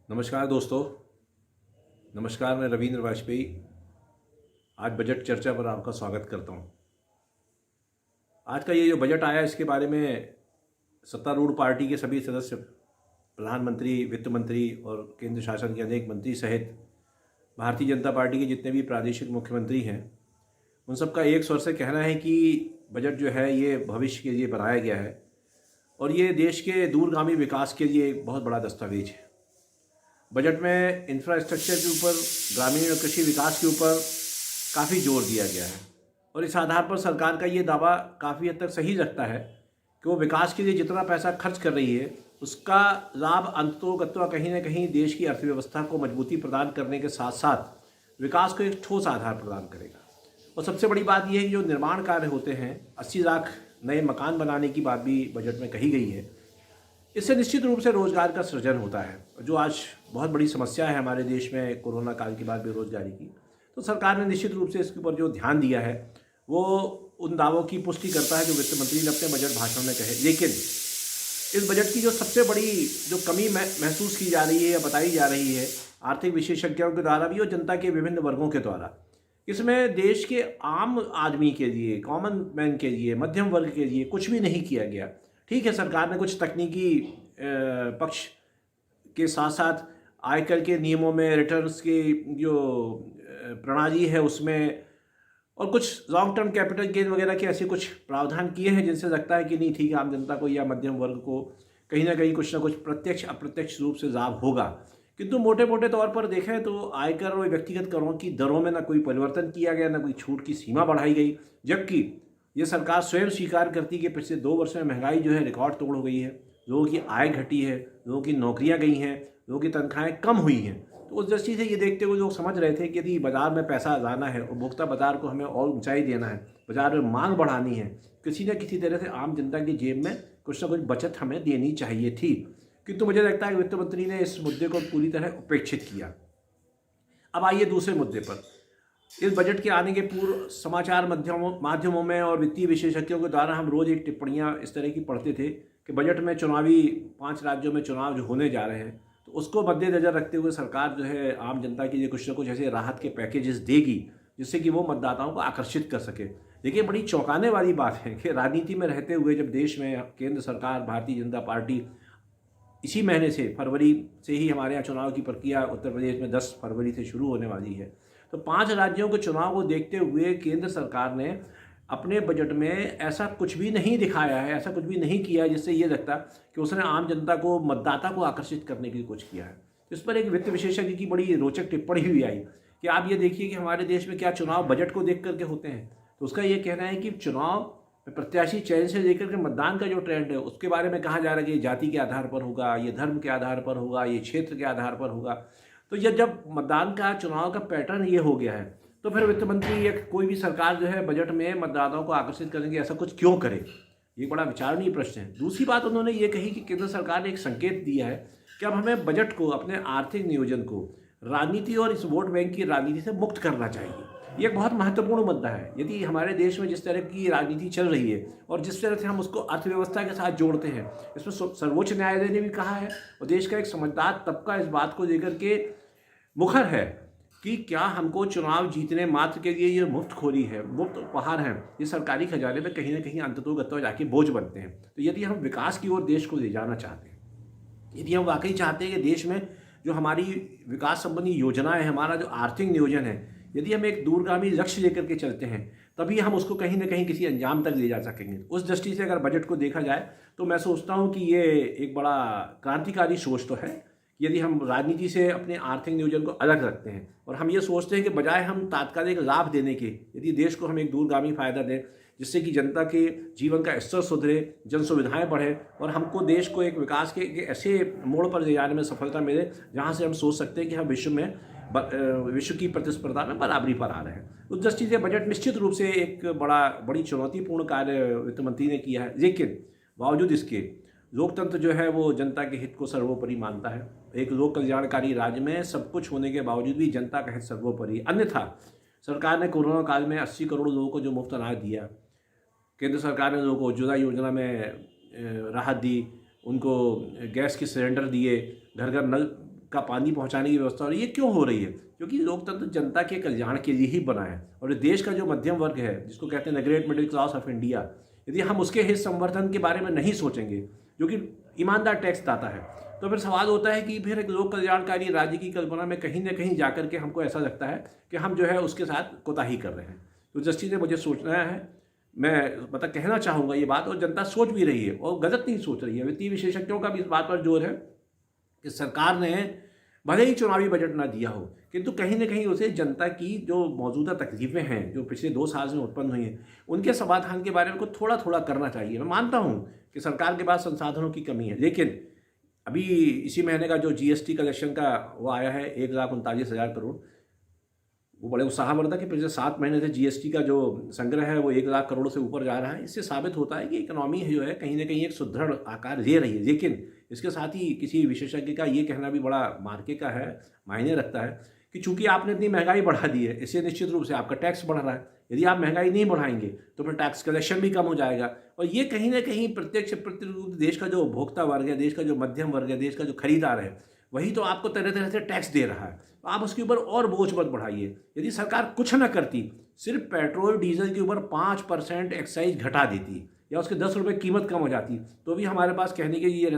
नमस्कार दोस्तों। नमस्कार, मैं रविंद्र वाजपेयी आज बजट चर्चा पर आपका स्वागत करता हूं। आज का ये जो बजट आया इसके बारे में सत्तारूढ़ पार्टी के सभी सदस्य, प्रधानमंत्री, वित्त मंत्री और केंद्र शासन के अनेक मंत्री सहित भारतीय जनता पार्टी के जितने भी प्रादेशिक मुख्यमंत्री हैं उन सबका एक स्वर से कहना है कि बजट जो है ये भविष्य के लिए बनाया गया है और ये देश के दूरगामी विकास के लिए एक बहुत बड़ा दस्तावेज है। बजट में इंफ्रास्ट्रक्चर के ऊपर, ग्रामीण और कृषि विकास के ऊपर काफ़ी जोर दिया गया है और इस आधार पर सरकार का ये दावा काफ़ी हद तक सही लगता है कि वो विकास के लिए जितना पैसा खर्च कर रही है उसका लाभ अंततोगत्वा कहीं ना कहीं देश की अर्थव्यवस्था को मजबूती प्रदान करने के साथ साथ विकास को एक ठोस आधार प्रदान करेगा। और सबसे बड़ी बात यह है कि जो निर्माण कार्य होते हैं, 80 लाख नए मकान बनाने की बात भी बजट में कही गई है। इससे निश्चित रूप से रोजगार का सृजन होता है, जो आज बहुत बड़ी समस्या है हमारे देश में कोरोना काल के बाद बेरोजगारी की। तो सरकार ने निश्चित रूप से इसके ऊपर जो ध्यान दिया है वो उन दावों की पुष्टि करता है जो वित्त मंत्री ने अपने बजट भाषण में कहे। लेकिन इस बजट की जो सबसे बड़ी जो कमी महसूस की जा रही है या बताई जा रही है आर्थिक विशेषज्ञों के द्वारा भी और जनता के विभिन्न वर्गों के द्वारा, इसमें देश के आम आदमी के लिए, कॉमन मैन के लिए, मध्यम वर्ग के लिए कुछ भी नहीं किया गया। ठीक है, सरकार ने कुछ तकनीकी पक्ष के साथ साथ आयकर के नियमों में, रिटर्न्स की जो प्रणाली है उसमें और कुछ लॉन्ग टर्म कैपिटल गेन वगैरह के ऐसे कुछ प्रावधान किए हैं जिनसे लगता है कि नहीं, ठीक है, आम जनता को या मध्यम वर्ग को कहीं ना कहीं कुछ ना कुछ प्रत्यक्ष अप्रत्यक्ष रूप से लाभ होगा। किंतु मोटे मोटे तौर पर देखें तो आयकर और व्यक्तिगत करों की दरों में ना कोई परिवर्तन किया गया, ना कोई छूट की सीमा बढ़ाई गई, जबकि ये सरकार स्वयं स्वीकार करती है कि पिछले 2 वर्ष में महंगाई जो है रिकॉर्ड तोड़ हो गई है, लोगों की आय घटी है, लोगों की नौकरियां गई हैं, लोगों की तनख्वाहें कम हुई हैं। तो उस दृष्टि से ये देखते हुए लोग समझ रहे थे कि यदि बाजार में पैसा लाना है, उपभोक्ता बाजार को हमें और ऊंचाई देना है, बाजार में मांग बढ़ानी है, किसी न किसी तरह से आम जनता की जेब में कुछ ना कुछ बचत हमें देनी चाहिए थी। किंतु मुझे लगता है कि वित्त मंत्री ने इस मुद्दे को पूरी तरह उपेक्षित किया। अब आइए दूसरे मुद्दे पर। इस बजट के आने के पूर्व समाचार माध्यमों में और वित्तीय विशेषज्ञों के द्वारा हम रोज़ एक टिप्पणियां इस तरह की पढ़ते थे कि बजट में चुनावी 5 राज्यों में चुनाव जो होने जा रहे हैं तो उसको मद्देनजर रखते हुए सरकार जो है आम जनता के लिए कुछ ना कुछ ऐसे राहत के पैकेजेस देगी जिससे कि वो मतदाताओं को आकर्षित कर सके। देखिए, बड़ी चौंकाने वाली बात है कि राजनीति में रहते हुए जब देश में केंद्र सरकार, भारतीय जनता पार्टी इसी महीने से, फरवरी से ही हमारे यहाँ चुनाव की प्रक्रिया उत्तर प्रदेश में 10 फरवरी से शुरू होने वाली है, तो 5 राज्यों के चुनाव को देखते हुए केंद्र सरकार ने अपने बजट में ऐसा कुछ भी नहीं दिखाया है, ऐसा कुछ भी नहीं किया है जिससे ये लगता कि उसने आम जनता को, मतदाता को आकर्षित करने के लिए कुछ किया है। तो इस पर एक वित्त विशेषज्ञ की बड़ी रोचक टिप्पणी भी आई कि आप ये देखिए कि हमारे देश में क्या चुनाव बजट को देख करके होते हैं। तो उसका ये कहना है कि चुनाव में प्रत्याशी चयन से लेकर के मतदान का जो ट्रेंड है उसके बारे में कहा जा रहा है कि ये जाति के आधार पर होगा, ये धर्म के आधार पर होगा, ये क्षेत्र के आधार पर होगा। तो ये जब मतदान का, चुनाव का पैटर्न ये हो गया है तो फिर वित्त मंत्री या कोई भी सरकार जो है बजट में मतदाताओं को आकर्षित करने के ऐसा कुछ क्यों करे, ये बड़ा विचारणीय प्रश्न है। दूसरी बात उन्होंने ये कही कि केंद्र सरकार ने एक संकेत दिया है कि अब हमें बजट को, अपने आर्थिक नियोजन को राजनीति और इस वोट बैंक की राजनीति से मुक्त करना चाहिए। ये एक बहुत महत्वपूर्ण मुद्दा है। यदि हमारे देश में जिस तरह की राजनीति चल रही है और जिस तरह से हम उसको अर्थव्यवस्था के साथ जोड़ते हैं, इसमें सर्वोच्च न्यायालय ने भी कहा है और देश का एक समझदार तबका इस बात को लेकर के मुखर है कि क्या हमको चुनाव जीतने मात्र के लिए ये मुफ्तखोरी है, मुफ्त उपहार हैं, ये सरकारी खजाने में कहीं ना कहीं अंततोगत्वा जाके बोझ बनते हैं। तो यदि हम विकास की ओर देश को ले जाना चाहते हैं, यदि हम वाकई चाहते हैं कि देश में जो हमारी विकास संबंधी योजनाएं हैं, हमारा जो आर्थिक नियोजन है, यदि हम एक दूरगामी लक्ष्य लेकर के चलते हैं तभी हम उसको कहीं ना कहीं किसी अंजाम तक ले जा सकेंगे। उस दृष्टि से अगर बजट को देखा जाए तो मैं सोचता हूँ कि ये एक बड़ा क्रांतिकारी सोच तो है। यदि हम राजनीति से अपने आर्थिक नियोजन को अलग रखते हैं और हम ये सोचते हैं कि बजाय हम तात्कालिक लाभ देने के, यदि देश को हम एक दूरगामी फ़ायदा दें जिससे कि जनता के जीवन का स्तर सुधरे, जन सुविधाएँ बढ़े और हमको देश को एक विकास के ऐसे मोड़ पर ले जाने में सफलता मिले जहाँ से हम सोच सकते हैं कि हम विश्व की प्रतिस्पर्धा में बराबरी पर आ रहे हैं। उस दृष्टि से बजट निश्चित रूप से एक बड़ी चुनौतीपूर्ण कार्य वित्त मंत्री ने किया है। लेकिन बावजूद इसके लोकतंत्र जो है वो जनता के हित को सर्वोपरि मानता है। एक लोक कल्याणकारी राज्य में सब कुछ होने के बावजूद भी जनता का हित सर्वोपरि। अन्यथा सरकार ने कोरोना काल में 80 करोड़ लोगों को जो मुफ्त अनाज दिया, केंद्र सरकार ने लोगों को उज्ज्वला योजना में राहत दी, उनको गैस के सिलेंडर दिए, घर घर नल का पानी पहुंचाने की व्यवस्था हो रही है। ये क्यों हो रही है? क्योंकि लोकतंत्र जनता के कल्याण के लिए ही बना है। और देश का जो मध्यम वर्ग है, जिसको कहते हैं the great middle class of India, यदि हम उसके हित संवर्धन के बारे में नहीं सोचेंगे, जो कि ईमानदार टैक्स दाता है, तो फिर सवाल होता है कि फिर एक लोक कल्याणकारी राज्य की कल्पना में कहीं ना कहीं जाकर के हमको ऐसा लगता है कि हम जो है उसके साथ कोताही कर रहे हैं। तो दृष्टि से मुझे सोचना है, मैं मतलब कहना चाहूँगा ये बात, और जनता सोच भी रही है और गलत नहीं सोच रही है। वित्तीय विशेषज्ञों का भी इस बात पर जोर है कि सरकार ने भले ही चुनावी बजट ना दिया हो, किंतु कहीं ना कहीं उसे जनता की जो मौजूदा तकलीफें हैं, जो पिछले 2 साल में उत्पन्न हुई हैं, उनके समाधान के बारे में कुछ थोड़ा थोड़ा करना चाहिए। मैं मानता हूँ कि सरकार के पास संसाधनों की कमी है, लेकिन अभी इसी महीने का जो जीएसटी कलेक्शन का वो आया है 1,39,000 करोड़, वो बड़े उत्साहवर्धक है। पिछले 7 महीने से जीएसटी का जो संग्रह है वो 1 लाख करोड़ से ऊपर जा रहा है। इससे साबित होता है कि इकोनॉमी जो है कहीं ना कहीं एक सुदृढ़ आकार ले रही है। लेकिन इसके साथ ही किसी विशेषज्ञ का ये कहना भी बड़ा मार्के का है, मायने रखता है, कि चूंकि आपने इतनी महंगाई बढ़ा दी है, इससे निश्चित रूप से आपका टैक्स बढ़ रहा है। यदि आप महंगाई नहीं बढ़ाएंगे तो फिर टैक्स कलेक्शन भी कम हो जाएगा। और ये कहीं ना कहीं प्रत्यक्ष प्रतिरूप देश का जो उपभोक्ता वर्ग है, देश का जो मध्यम वर्ग है, देश का जो खरीदार है, वही तो आपको तरह तरह से टैक्स दे रहा है। तो आप उसके ऊपर और बोझ मत बढ़ाइए। यदि सरकार कुछ ना करती, सिर्फ पेट्रोल डीजल के ऊपर 5% एक्साइज घटा देती या उसके 10 रुपये कीमत कम हो जाती, तो भी हमारे पास कहने के लिए